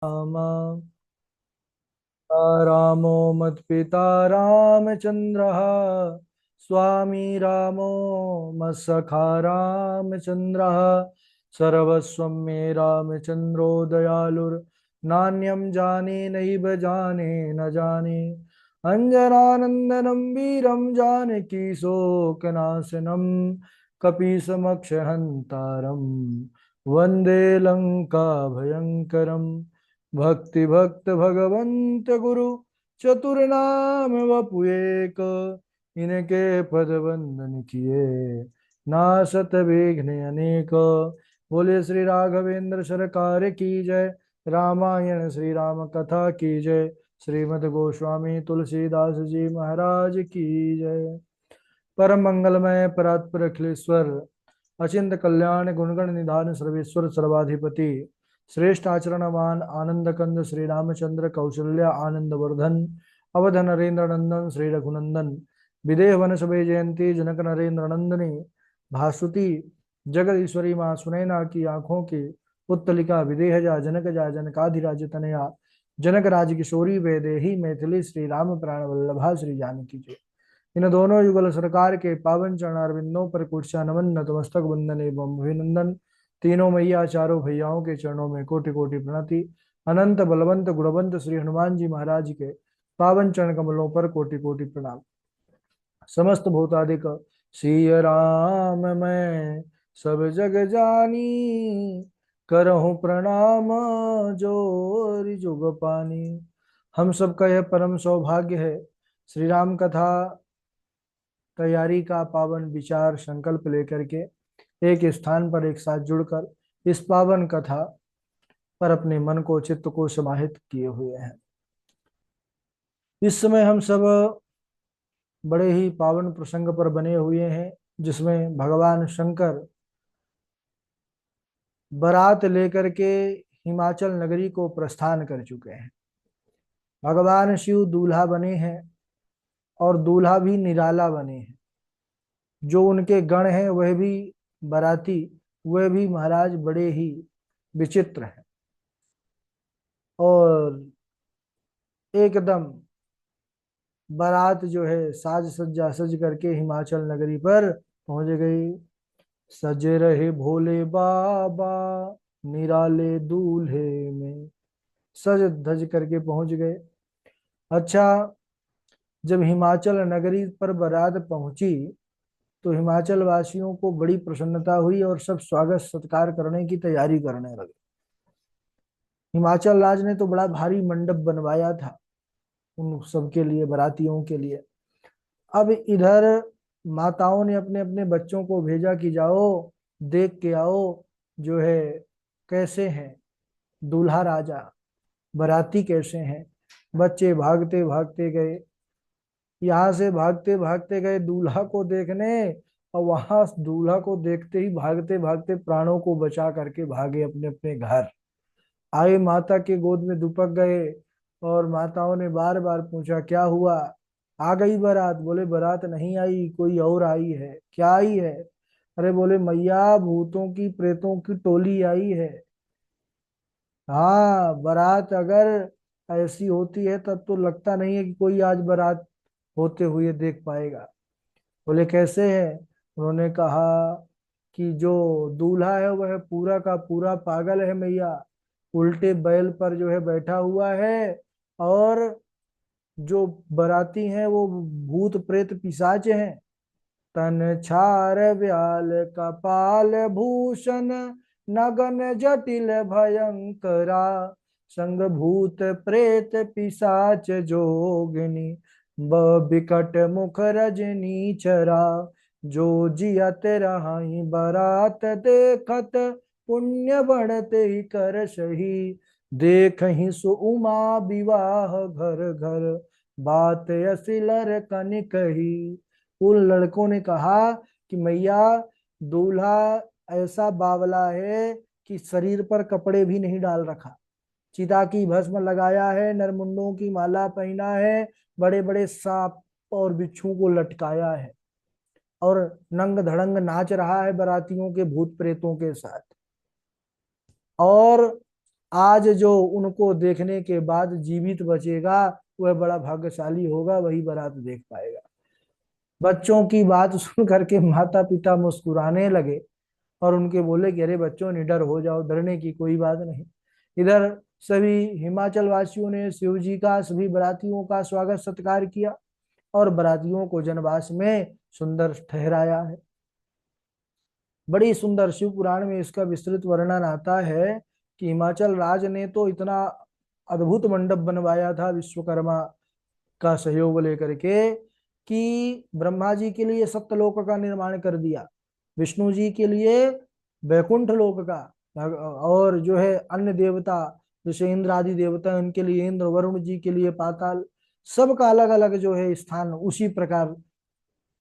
राम रामो मत्पिता रामचन्द्रः स्वामी रामो मत्सखा रामचन्द्रः सर्वस्वं मे रामचन्द्रो दयालुर्नान्यं जाने नैव जाने न जाने अञ्जनानन्दनं वीरं जानकी शोकनाशनं कपीशमक्षहन्तारं वन्दे लङ्काभयङ्करम् भक्ति भक्त भगवंत गुरु चतुर्नाम वपु एक, इनके पद वंदन किए नासत विघ्न अनेक। बोले श्री राघवेंद्र सरकार की जय। रामायण श्री राम कथा की जय। श्रीमद् गोस्वामी तुलसीदास जी महाराज की जय। परम मंगलमय परात्पर अखिलेश्वर अचिंत कल्याण गुणगण निधान सर्वेश्वर सर्वाधिपति श्रेष्ठ आचरणवान आनंद कंद श्री रामचंद्र कौशल्य आनंद वर्धन अवध नरेंद्र नंदन श्री रघुनंदन विदेह वन सभे जयंती जनक नरेंद्र नंदनी भासुति जगत ईश्वरी माँ सुनैना की आंखों की पुत्तलिका विदेह जा जनक जा जनकाधिराज तनया जनक राज किशोरी वेदेही मैथिली श्री राम प्राण वल्लभा श्री जानकी जी। इन दोनों युगल सरकार के पावन चरणारविंदों पर कुर्चा नमन नतमस्तक वंदन एवं अभिनंदन। तीनों मैया चारों भैयाओं के चरणों में कोटि कोटि प्रणति। अनंत बलवंत गुणवंत श्री हनुमान जी महाराज के पावन चरण कमलों पर कोटि कोटि प्रणाम। समस्त भूतादिक सिय राम मैं सब जग जानी, करहूँ प्रणाम जोरि जुग पानी। हम सबका यह परम सौभाग्य है श्री राम कथा तैयारी का पावन विचार संकल्प लेकर के एक स्थान पर एक साथ जुड़कर इस पावन कथा पर अपने मन को चित्त को समाहित किए हुए हैं। इस समय हम सब बड़े ही पावन प्रसंग पर बने हुए हैं जिसमें भगवान शंकर बारात लेकर के हिमाचल नगरी को प्रस्थान कर चुके हैं। भगवान शिव दूल्हा बने हैं और दूल्हा भी निराला बने हैं। जो उनके गण हैं वह भी बाराती, वह भी महाराज बड़े ही विचित्र हैं और एकदम बारात जो है साज सज्जा सज करके हिमाचल नगरी पर पहुंच गई। सजे रहे भोले बाबा निराले दूल्हे में, सज धज करके पहुंच गए। अच्छा, जब हिमाचल नगरी पर बारात पहुंची तो हिमाचल वासियों को बड़ी प्रसन्नता हुई और सब स्वागत सत्कार करने की तैयारी करने लगे। हिमाचल राज ने तो बड़ा भारी मंडप बनवाया था उन सबके लिए, बारातियों के लिए। अब इधर माताओं ने अपने अपने बच्चों को भेजा कि जाओ देख के आओ जो है कैसे हैं दूल्हा राजा, बाराती कैसे हैं। बच्चे भागते भागते गए, यहाँ से भागते भागते गए दूल्हा को देखने, और वहां दूल्हा को देखते ही भागते भागते प्राणों को बचा करके भागे अपने अपने घर। आए माता के गोद में दुपक गए और माताओं ने बार बार पूछा क्या हुआ, आ गई बारात? बोले बारात नहीं आई, कोई और आई है। क्या आई है? अरे बोले मैया भूतों की प्रेतों की टोली आई है। हाँ, बारात अगर ऐसी होती है तब तो लगता नहीं है कि कोई आज बारात होते हुए देख पाएगा। बोले कैसे है? उन्होंने कहा कि जो दूल्हा है वह पूरा का पूरा पागल है मैया, उल्टे बैल पर जो है बैठा हुआ है, और जो बाराती हैं वो भूत प्रेत पिशाच हैं। तन छार व्याल कपाल भूषण नगन जटिल भयंकरा, संग भूत प्रेत पिशाच जोगिनी बिकट मुख रजनी चरा। जो जियत रहाई बारात देखत पुण्य बढ़ते ही कर सही, देख ही सु उमा विवाह घर घर बात असिलर कन कही। उन लड़कों ने कहा कि मैया दूल्हा ऐसा बावला है कि शरीर पर कपड़े भी नहीं डाल रखा, चिता की भस्म लगाया है, नरमुंडों की माला पहना है, बड़े बड़े सांप और बिच्छू को लटकाया है और नंग धड़ंग नाच रहा है बारातियों के भूत प्रेतों के साथ। और आज जो उनको देखने के बाद जीवित बचेगा वह बड़ा भाग्यशाली होगा, वही बारात देख पाएगा। बच्चों की बात सुन करके माता पिता मुस्कुराने लगे और उनके बोले कि अरे बच्चों निडर हो जाओ, डरने की कोई बात नहीं। इधर सभी हिमाचल वासियों ने शिव जी का, सभी बरातियों का स्वागत सत्कार किया और बरातियों को जनवास में सुंदर ठहराया है। बड़ी सुंदर शिव पुराण में इसका विस्तृत वर्णन आता है कि हिमाचल राज ने तो इतना अद्भुत मंडप बनवाया था विश्वकर्मा का सहयोग लेकर के, कि ब्रह्मा जी के लिए सप्तलोक का निर्माण कर दिया, विष्णु जी के लिए वैकुंठ लोक का, और जो है अन्य देवता जैसे इंद्र आदि देवता उनके लिए इंद्र, वरुण जी के लिए पाताल, सबका अलग अलग जो है स्थान। उसी प्रकार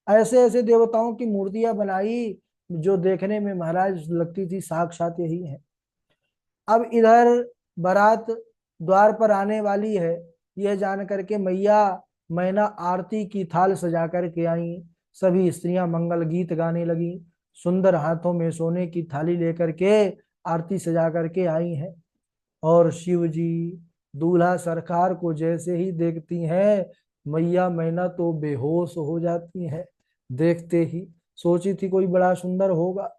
ऐसे ऐसे देवताओं की मूर्तियां बनाई जो देखने में महाराज लगती थी साक्षात यही है। अब इधर बारात द्वार पर आने वाली है, यह जान करके मैया मैना आरती की थाल सजा करके आई। सभी स्त्रियां मंगल गीत गाने लगी, सुंदर हाथों में सोने की थाली लेकर के आरती सजा करके आई हैं। और शिव जी दूल्हा सरकार को जैसे ही देखती हैं, मैया मैना तो बेहोश हो जाती हैं देखते ही। सोची थी कोई बड़ा सुंदर होगा,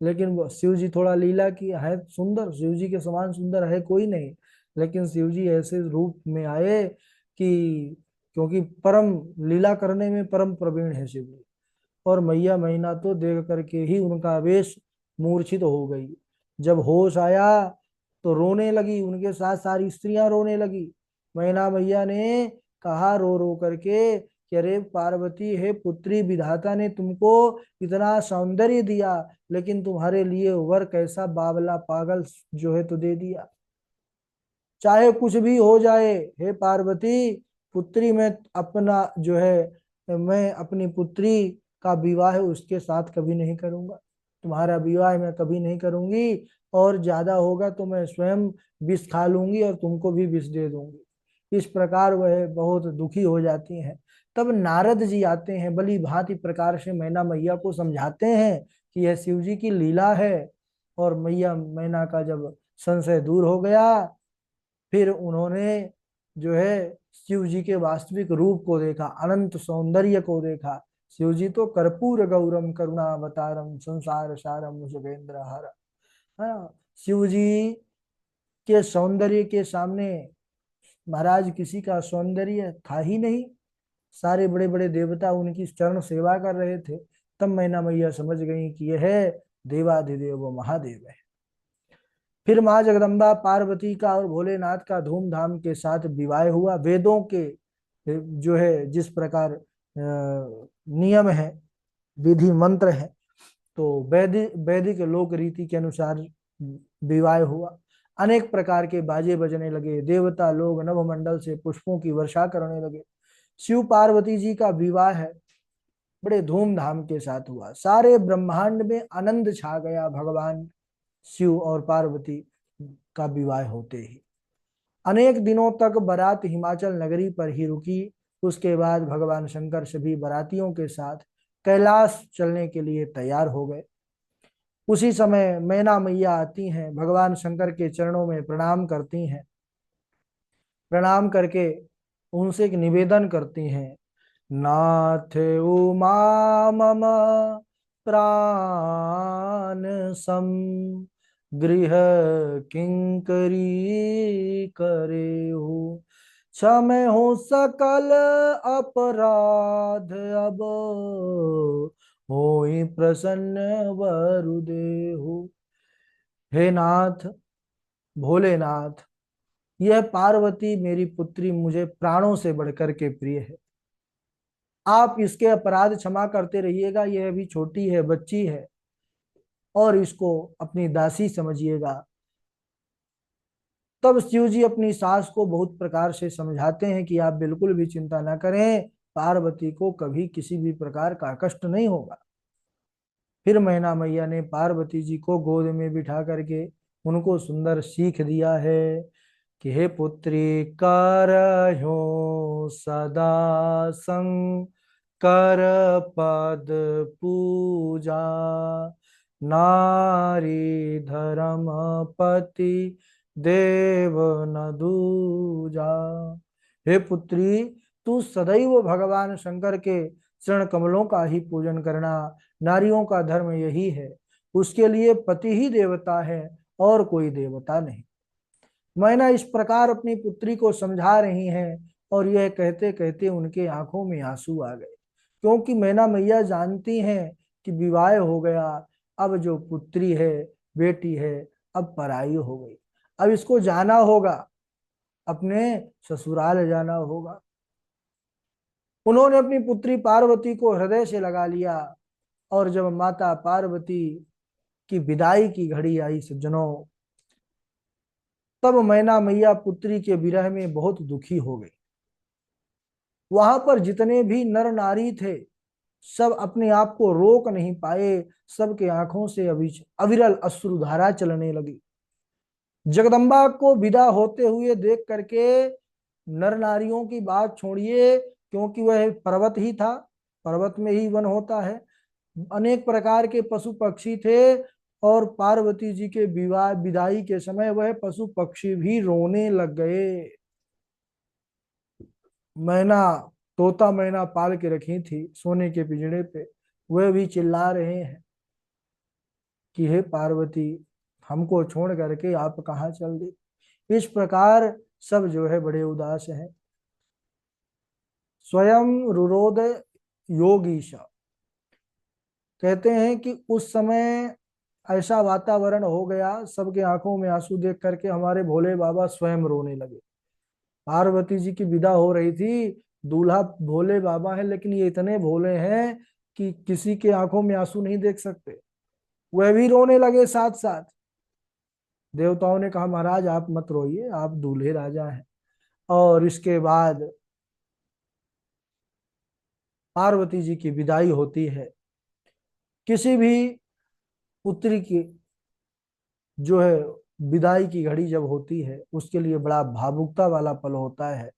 लेकिन शिव जी थोड़ा लीला की है सुंदर, शिव जी के समान सुंदर है कोई नहीं। लेकिन शिव जी ऐसे रूप में आए कि, क्योंकि परम लीला करने में परम प्रवीण है शिव जी। और मैया मैना तो देख करके ही उनका वेश मूर्छित हो गई। जब होश आया तो रोने लगी, उनके साथ सारी स्त्रियां रोने लगी। मैना मैया ने कहा रो रो करके कि अरे पार्वती, है पुत्री, विधाता ने तुमको इतना सौंदर्य दिया, लेकिन तुम्हारे लिए वर कैसा बावला पागल जो है तो दे दिया। चाहे कुछ भी हो जाए हे पार्वती, पुत्री में अपना जो है, मैं अपनी पुत्री का विवाह उसके साथ कभी नहीं करूंगा, तुम्हारा विवाह मैं कभी नहीं करूंगी। और ज्यादा होगा तो मैं स्वयं विष खा लूंगी और तुमको भी विष दे दूंगी। इस प्रकार वह बहुत दुखी हो जाती हैं। तब नारद जी आते हैं, बली भांति प्रकार से मैना मैया को समझाते हैं कि यह शिव जी की लीला है। और मैया मैना का जब संशय दूर हो गया, फिर उन्होंने जो है शिव जी के वास्तविक रूप को देखा, अनंत सौंदर्य को देखा। शिव जी तो कर्पूर गौरम करुणावतारम संसार सारम सुगेंद्र हर, है ना। शिव जी के सौंदर्य के सामने महाराज किसी का सौंदर्य था ही नहीं। सारे बड़े बड़े देवता उनकी चरण सेवा कर रहे थे। तब मैना मैया समझ गई कि यह देवाधिदेव महादेव है। फिर माँ जगदम्बा पार्वती का और भोलेनाथ का धूमधाम के साथ विवाह हुआ। वेदों के जो है जिस प्रकार नियम है, विधि मंत्र है, तो वैदिक लोक रीति के अनुसार विवाह हुआ। अनेक प्रकार के बाजे बजने लगे, देवता लोग नवमंडल से पुष्पों की वर्षा करने लगे। शिव पार्वती जी का विवाह है बड़े धूमधाम के साथ हुआ। सारे ब्रह्मांड में आनंद छा गया भगवान शिव और पार्वती का विवाह होते ही। अनेक दिनों तक बारात हिमाचल नगरी पर ही रुकी। उसके बाद भगवान शंकर सभी बारातियों के साथ कैलाश चलने के लिए तैयार हो गए। उसी समय मैना मैया आती हैं, भगवान शंकर के चरणों में प्रणाम करती हैं। प्रणाम करके उनसे एक निवेदन करती हैं, नाथ उमा मम प्राण सम गृह किंकरी करे हो, क्षम हो सकल अपराध अब होई प्रसन्न वरुदेहु। हे नाथ, भोलेनाथ, यह पार्वती मेरी पुत्री मुझे प्राणों से बढ़कर के प्रिय है। आप इसके अपराध क्षमा करते रहिएगा, यह अभी छोटी है, बच्ची है, और इसको अपनी दासी समझिएगा। तब शिव जी अपनी सास को बहुत प्रकार से समझाते हैं कि आप बिल्कुल भी चिंता ना करें, पार्वती को कभी किसी भी प्रकार का कष्ट नहीं होगा। फिर मैना मैया ने पार्वती जी को गोद में बिठा करके उनको सुंदर सीख दिया है कि हे पुत्री, करह्यो सदा शंकर पद पूजा, नारी धर्म पति देव न दूजा। हे पुत्री, तू सदैव भगवान शंकर के चरण कमलों का ही पूजन करना। नारियों का धर्म यही है, उसके लिए पति ही देवता है और कोई देवता नहीं। मैना इस प्रकार अपनी पुत्री को समझा रही हैं और यह कहते कहते उनके आंखों में आंसू आ गए, क्योंकि मैना मैया जानती हैं कि विवाह हो गया, अब जो पुत्री है, बेटी है, अब पराई हो गई, अब इसको जाना होगा, अपने ससुराल जाना होगा। उन्होंने अपनी पुत्री पार्वती को हृदय से लगा लिया और जब माता पार्वती की विदाई की घड़ी आई सज्जनों, तब मैना मैया पुत्री के विरह में बहुत दुखी हो गई। वहां पर जितने भी नर नारी थे, सब अपने आप को रोक नहीं पाए, सबके आंखों से अविरल अश्रुधारा चलने लगी। जगदम्बा को विदा होते हुए देख करके नर नारियों की बात छोड़िए, क्योंकि वह पर्वत ही था, पर्वत में ही वन होता है, अनेक प्रकार के पशु पक्षी थे और पार्वती जी के विवाह विदाई के समय वह पशु पक्षी भी रोने लग गए। मैना, तोता मैना पाल के रखी थी सोने के पिंजड़े पे, वह भी चिल्ला रहे हैं कि हे पार्वती, हमको छोड़ करके आप कहाँ चल दी। इस प्रकार सब जो है बड़े उदास हैं। स्वयं रुरोद योगीशा कहते हैं कि उस समय ऐसा वातावरण हो गया, सबके आंखों में आंसू देख करके हमारे भोले बाबा स्वयं रोने लगे। पार्वती जी की विदा हो रही थी, दूल्हा भोले बाबा है, लेकिन ये इतने भोले हैं कि किसी के आंखों में आंसू नहीं देख सकते, वह भी रोने लगे साथ साथ। देवताओं ने कहा महाराज आप मत रोइए, आप दूल्हे राजा हैं। और इसके बाद पार्वती जी की विदाई होती है। किसी भी पुत्री की जो है विदाई की घड़ी जब होती है, उसके लिए बड़ा भावुकता वाला पल होता है,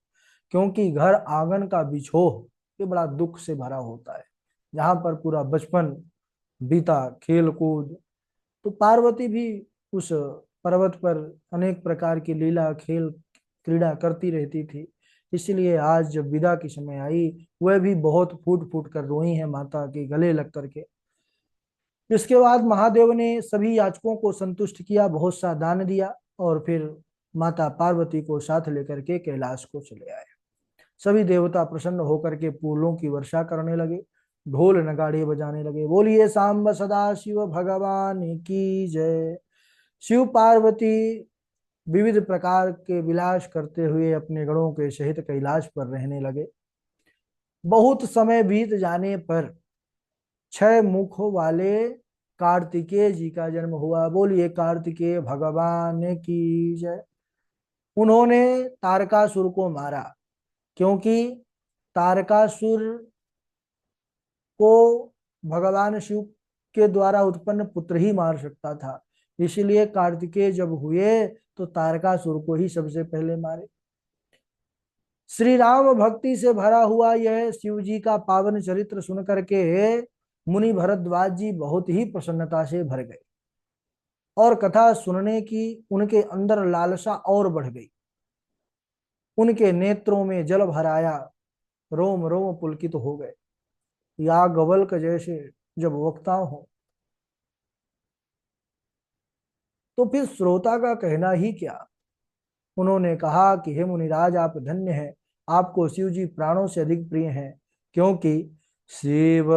क्योंकि घर आंगन का बिछोह ये बड़ा दुख से भरा होता है, जहां पर पूरा बचपन बीता खेल कूद। तो पार्वती भी उस पर्वत पर अनेक प्रकार की लीला खेल क्रीड़ा करती रहती थी, इसलिए आज जब विदा की समय आई, वह भी बहुत फूट फूट कर रोई है माता के गले लग करके। इसके बाद महादेव ने सभी याचकों को संतुष्ट किया, बहुत सा दान दिया और फिर माता पार्वती को साथ लेकर के कैलाश को चले आए। सभी देवता प्रसन्न होकर के फूलों की वर्षा करने लगे, ढोल नगाड़े बजाने लगे। बोलिए सांब सदा शिव भगवान की जय। शिव पार्वती विविध प्रकार के विलास करते हुए अपने गणों के सहित कैलाश पर रहने लगे। बहुत समय बीत जाने पर 6 मुख वाले कार्तिकेय जी का जन्म हुआ। बोलिए कार्तिकेय भगवान की जय। उन्होंने तारकासुर को मारा, क्योंकि तारकासुर को भगवान शिव के द्वारा उत्पन्न पुत्र ही मार सकता था, इसलिए कार्तिकेय जब हुए तो तारकासुर को ही सबसे पहले मारे। श्री राम भक्ति से भरा हुआ यह शिव जी का पावन चरित्र सुन करके मुनि भरद्वाज जी बहुत ही प्रसन्नता से भर गए और कथा सुनने की उनके अंदर लालसा और बढ़ गई। उनके नेत्रों में जल भर आया, रोम रोम पुलकित हो गए, या गवल्क जैसे जब वक्ता हो। तो फिर श्रोता का कहना ही क्या। उन्होंने कहा कि हे मुनिराज आप धन्य हैं, आपको शिव जी प्राणों से अधिक प्रिय हैं, क्योंकि शिव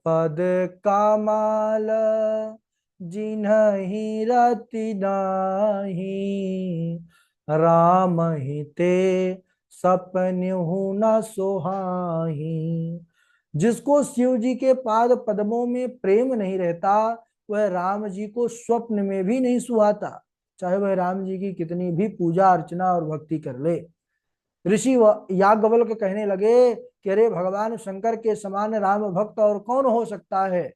पद कामाल जिन्हि रति नाही, राम ही ते सपन्हु न सोहाही। जिसको शिव जी के पाद पद्मों में प्रेम नहीं रहता, वह राम जी को स्वप्न में भी नहीं सुहाता, चाहे वह राम जी की कितनी भी पूजा अर्चना और भक्ति कर ले। ऋषि याज्ञवल्क्य कहने लगे कि अरे भगवान शंकर के समान राम भक्त और कौन हो सकता है,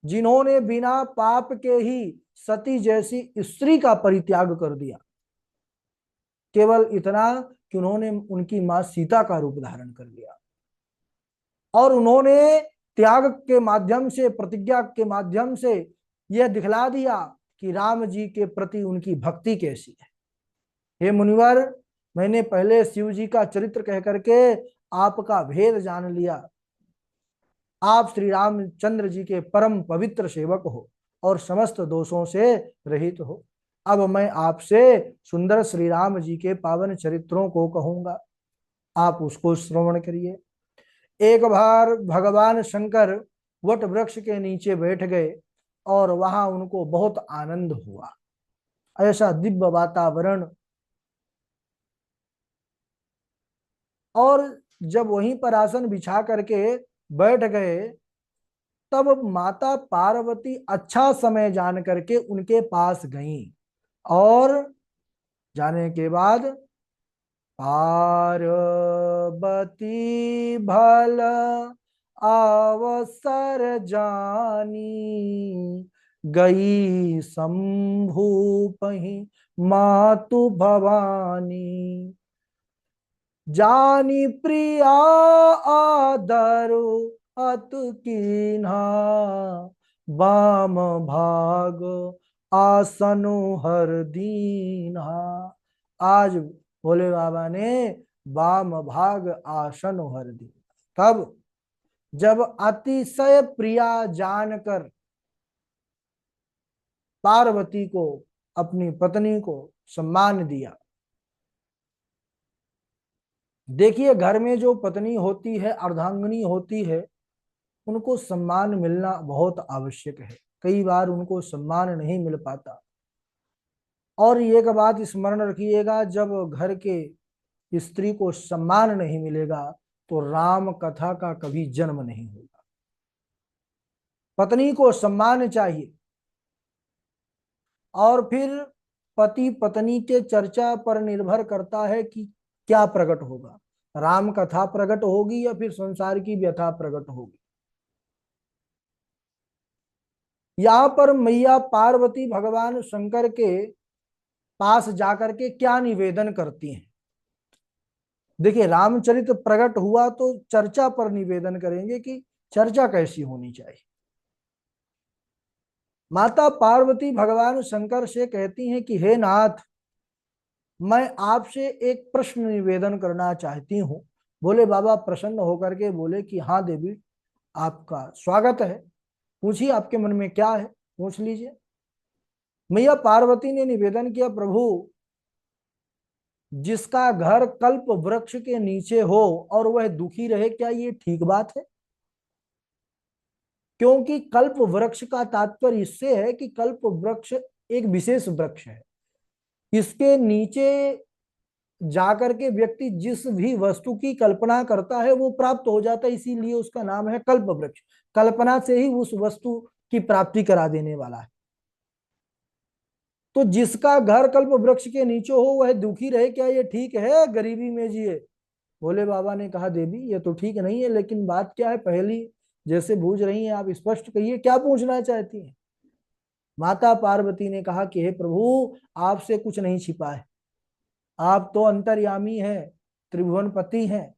जिन्होंने बिना पाप के ही सती जैसी स्त्री का परित्याग कर दिया, केवल इतना कि उन्होंने उनकी मां सीता का रूप धारण कर लिया और उन्होंने त्याग के माध्यम से, प्रतिज्ञा के माध्यम से यह दिखला दिया कि राम जी के प्रति उनकी भक्ति कैसी है। हे मुनिवर, मैंने पहले शिव जी का चरित्र कह करके आपका भेद जान लिया। आप श्री रामचंद्र जी के परम पवित्र सेवक हो और समस्त दोषों से रहित हो। अब मैं आपसे सुंदर श्री राम जी के पावन चरित्रों को कहूंगा, आप उसको श्रवण करिए। एक बार भगवान शंकर वट वृक्ष के नीचे बैठ गए और वहां उनको बहुत आनंद हुआ। ऐसा दिव्य वातावरण, और जब वहीं पर आसन बिछा करके बैठ गए, तब माता पार्वती अच्छा समय जान करके उनके पास गईं और जाने के बाद, पार्वती भल अवसर जानी, गई शंभु पही मातु भवानी, जानी प्रिया आदरु अतु कीन्हा, बाम भाग आसनु हर दीन्हा। आज भोले बाबा ने वाम भाग आसन हर दी। तब जब अतिशय प्रिया जानकर पार्वती को, अपनी पत्नी को सम्मान दिया। देखिए, घर में जो पत्नी होती है, अर्धांगिनी होती है, उनको सम्मान मिलना बहुत आवश्यक है। कई बार उनको सम्मान नहीं मिल पाता। और एक बात स्मरण रखिएगा, जब घर के स्त्री को सम्मान नहीं मिलेगा तो राम कथा का कभी जन्म नहीं होगा। पत्नी को सम्मान चाहिए। और फिर पति पत्नी के चर्चा पर निर्भर करता है कि क्या प्रकट होगा, राम कथा प्रकट होगी या फिर संसार की व्यथा प्रकट होगी। यहां पर मैया पार्वती भगवान शंकर के पास जाकर के क्या निवेदन करती हैं। देखिए, रामचरित प्रकट हुआ तो चर्चा पर निवेदन करेंगे कि चर्चा कैसी होनी चाहिए। माता पार्वती भगवान शंकर से कहती हैं कि हे नाथ, मैं आपसे एक प्रश्न निवेदन करना चाहती हूँ। बोले बाबा प्रसन्न होकर के बोले कि हाँ देवी, आपका स्वागत है, पूछिए आपके मन में क्या है, पूछ लीजिए। मैया पार्वती ने निवेदन किया, प्रभु, जिसका घर कल्प वृक्ष के नीचे हो और वह दुखी रहे, क्या ये ठीक बात है? क्योंकि कल्प वृक्ष का तात्पर्य इससे है कि कल्प वृक्ष एक विशेष वृक्ष है। इसके नीचे जाकर के व्यक्ति जिस भी वस्तु की कल्पना करता है वो प्राप्त हो जाता है, इसीलिए उसका नाम है कल्प वृक्ष। कल्पना से ही उस वस्तु की प्राप्ति करा देने वाला है। तो जिसका घर कल्प वृक्ष के नीचे हो वह दुखी रहे, क्या ये ठीक है? गरीबी में जिए। भोले बाबा ने कहा, देवी ये तो ठीक नहीं है, लेकिन बात क्या है, पहली जैसे बूझ रही हैं आप, स्पष्ट कहिए क्या पूछना चाहती हैं। माता पार्वती ने कहा कि हे प्रभु, आपसे कुछ नहीं छिपा है, आप तो अंतर्यामी हैं, त्रिभुवन पति हैं,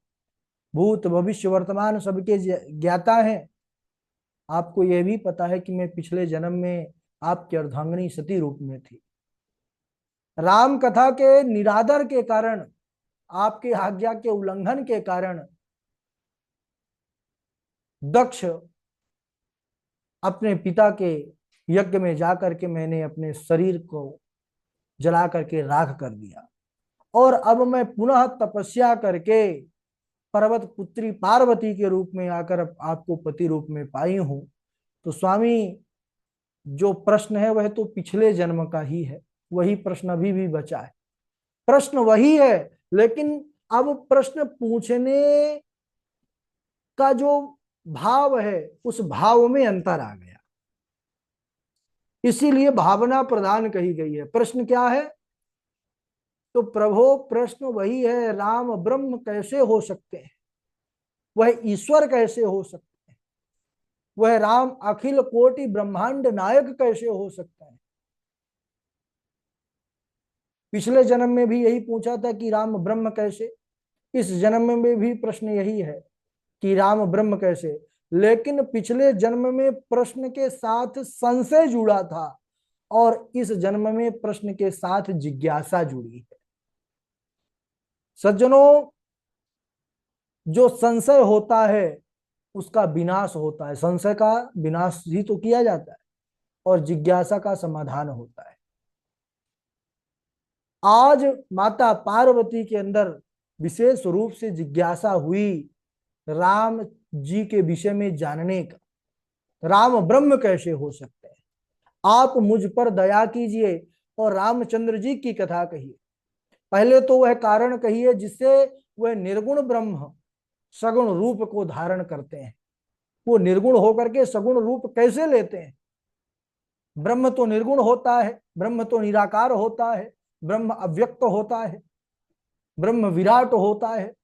भूत भविष्य वर्तमान सबके ज्ञाता हैं। आपको यह भी पता है कि मैं पिछले जन्म में आपकी अर्धांगिनी सती रूप में थी। राम कथा के निरादर के कारण, आपके आज्ञा के उल्लंघन के कारण दक्ष अपने पिता के यज्ञ में जाकर के मैंने अपने शरीर को जला करके राख कर दिया, और अब मैं पुनः तपस्या करके पर्वत पुत्री पार्वती के रूप में आकर आपको पति रूप में पाई हूं। तो स्वामी, जो प्रश्न है वह तो पिछले जन्म का ही है, वही प्रश्न अभी भी बचा है। प्रश्न वही है, लेकिन अब प्रश्न पूछने का जो भाव है उस भाव में अंतर आ गया, इसीलिए भावना प्रधान कही गई है। प्रश्न क्या है? तो प्रभु प्रश्न वही है, राम ब्रह्म कैसे हो सकते हैं, वह ईश्वर कैसे हो सकते हैं, वह राम अखिल कोटि ब्रह्मांड नायक कैसे हो सकते हैं। पिछले जन्म में भी यही पूछा था कि राम ब्रह्म कैसे, इस जन्म में भी प्रश्न यही है कि राम ब्रह्म कैसे। लेकिन पिछले जन्म में प्रश्न के साथ संशय जुड़ा था, और इस जन्म में प्रश्न के साथ जिज्ञासा जुड़ी है। सज्जनों, जो संशय होता है उसका विनाश होता है, संशय का विनाश ही तो किया जाता है और जिज्ञासा का समाधान होता है। आज माता पार्वती के अंदर विशेष रूप से जिज्ञासा हुई राम जी के विषय में जानने का, राम ब्रह्म कैसे हो सकते हैं। आप मुझ पर दया कीजिए और रामचंद्र जी की कथा कहिए। पहले तो वह कारण कहिए जिससे वह निर्गुण ब्रह्म सगुण रूप को धारण करते हैं। वो निर्गुण होकर के सगुण रूप कैसे लेते हैं। ब्रह्म तो निर्गुण होता है, ब्रह्म तो निराकार होता है, ब्रह्म अव्यक्त होता है, ब्रह्म विराट होता है।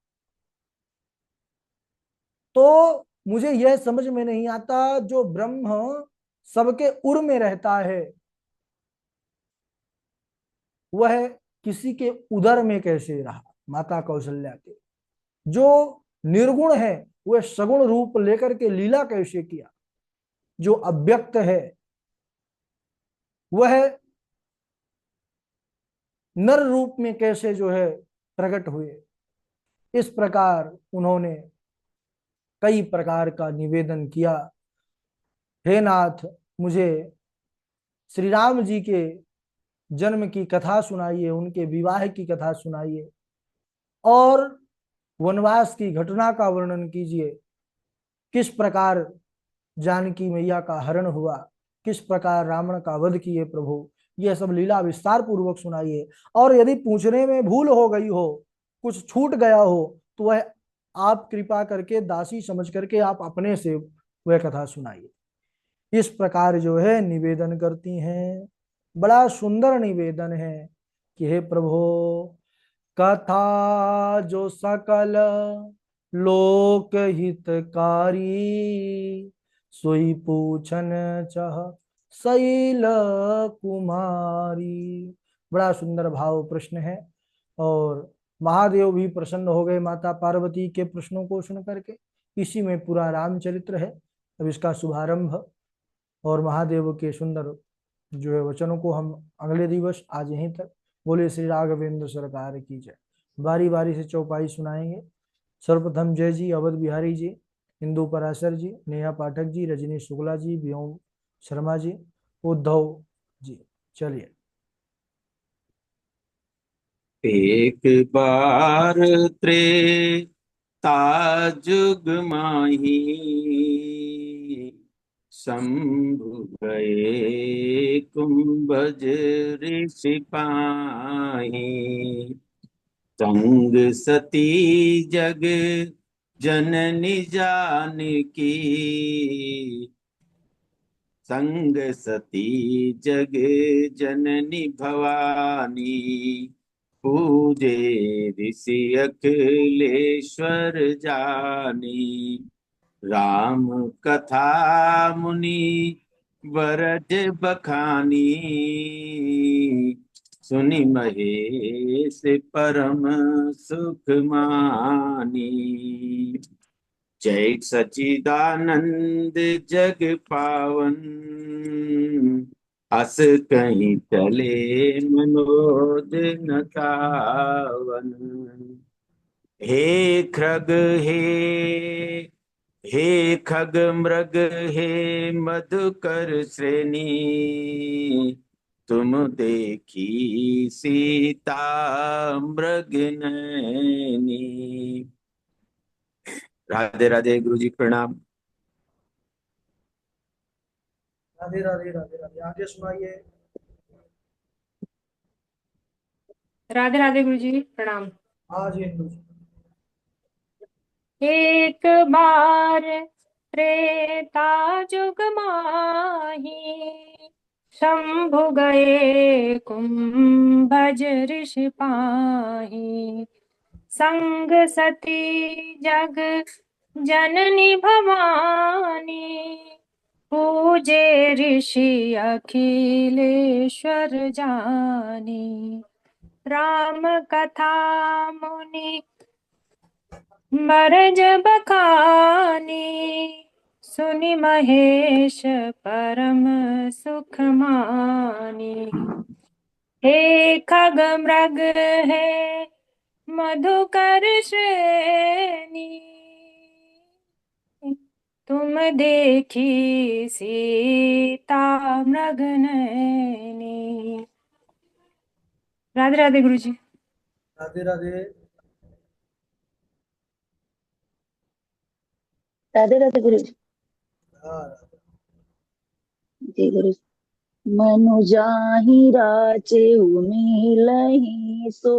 तो मुझे यह समझ में नहीं आता, जो ब्रह्म सबके उर में रहता है वह किसी के उदर में कैसे रहा। माता कौशल्या के जो निर्गुण है वह सगुण रूप लेकर के लीला कैसे किया। जो अव्यक्त है वह नर रूप में कैसे जो है प्रकट हुए। इस प्रकार उन्होंने कई प्रकार का निवेदन किया। हे नाथ, मुझे श्री राम जी के जन्म की कथा सुनाइए, उनके विवाह की कथा सुनाइए और वनवास की घटना का वर्णन कीजिए। किस प्रकार जानकी मैया का हरण हुआ, किस प्रकार रावण का वध किए प्रभु, यह सब लीला विस्तार पूर्वक सुनाइए। और यदि पूछने में भूल हो गई हो, कुछ छूट गया हो, तो वह आप कृपा करके दासी समझ करके आप अपने से वह कथा सुनाइए। इस प्रकार जो है निवेदन करती हैं। बड़ा सुंदर निवेदन है कि हे प्रभु, कथा जो सकल लोक हितकारी, सोई पूछन चह शैल कुमारी। बड़ा सुंदर भाव प्रश्न है और महादेव भी प्रसन्न हो गए माता पार्वती के प्रश्नों को सुन करके। इसी में पूरा रामचरित्र है। अब इसका शुभारंभ और महादेव के सुंदर जो है वचनों को हम अगले दिवस आज यहीं तक। बोले श्री राघवेंद्र सरकार की जय। बारी बारी से चौपाई सुनाएंगे। सर्वप्रथम जय जी अवध बिहारी जी, इंदु पराशर जी, नेहा पाठक जी, रजनी शुक्ला जी, व्योम शर्मा जी, उद्धव जी। चलिए। एक बार त्रेता जुग माही, शंभु गए कुंभज ऋषि पाही। संग सती जग जननी जानकी, संग सती जग जननी भवानी। पूजे ऋषि अखिलेश्वर जानी, राम कथा मुनि वरज बखानी। सुनि महेश परम सुख मानी। जय सचिदानंद जग पावन, अस कहीं चले मनोद न कावन। हे खग हे हे खग मृग हे मधुकर श्रेणी, तुम देखी सीता मृग नैनी। राधे राधे गुरु जी प्रणाम। राधे राधे राधे राधे। आगे सुनाइए। राधे राधे गुरु जी प्रणाम। आज इंदु जी। एक बार त्रेता जुग माही, शंभु गए कुंभज ऋषि पाही। संग सती जग जननी भवानी, पूजे ऋषि अखिलेश्वर जानी। राम कथा मुनि बरज बखानी, सुनि महेश परम सुख मानी। हे खग मृग है मधुकर श्रेणी, तुम देखी सीता मृग नैनी। राधे राधे गुरु जी। राधे राधे। राधे राधे गुरु जी। हाँ, जी गुरु जी। मनु जाहि राचे उमिलहि सो,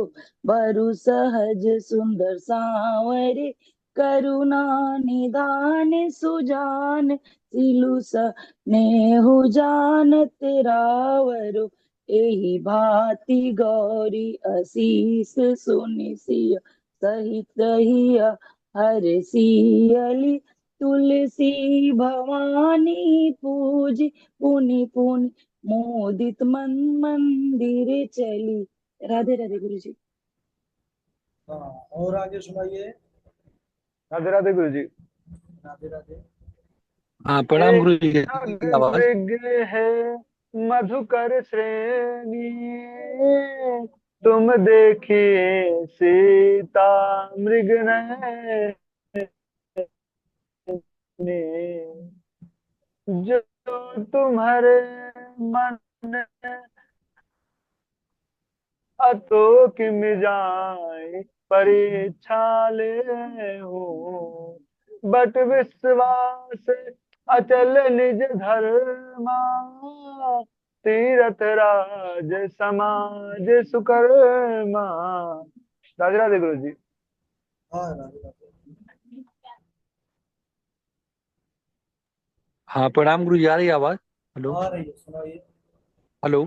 बरु सहज सुंदर सांवरे, करुणा निधान सुजान सिलु नेहु जानत रावरो। एहि भांति गौरी असीस सुनि सिय सहित हिय हरसियली। तुलसी भवानी पूजी पुनि पुनि मोदित मन मंदिर चली। राधे राधे गुरु जी। हाँ, और आगे सुनाइए। राधे राधे गुरु जी। राधे राधे। हाँ प्रणाम गुरु जी। आवाज मृग है मधुकर श्रेणी, तुम देखिए सीता मृग नैनी। जो तुम्हारे मन अतो किम जाए परीक्षा ले हो, बट विश्वास अचल निज धर्मा, तीरथ राज समाज सुकर्मा। राधे राधे गुरु जी। हाँ, राधे राधे। हाँ प्रणाम गुरु जी। आ रही है आवाज? हेलो आ रही है, सुनाइए। हेलो।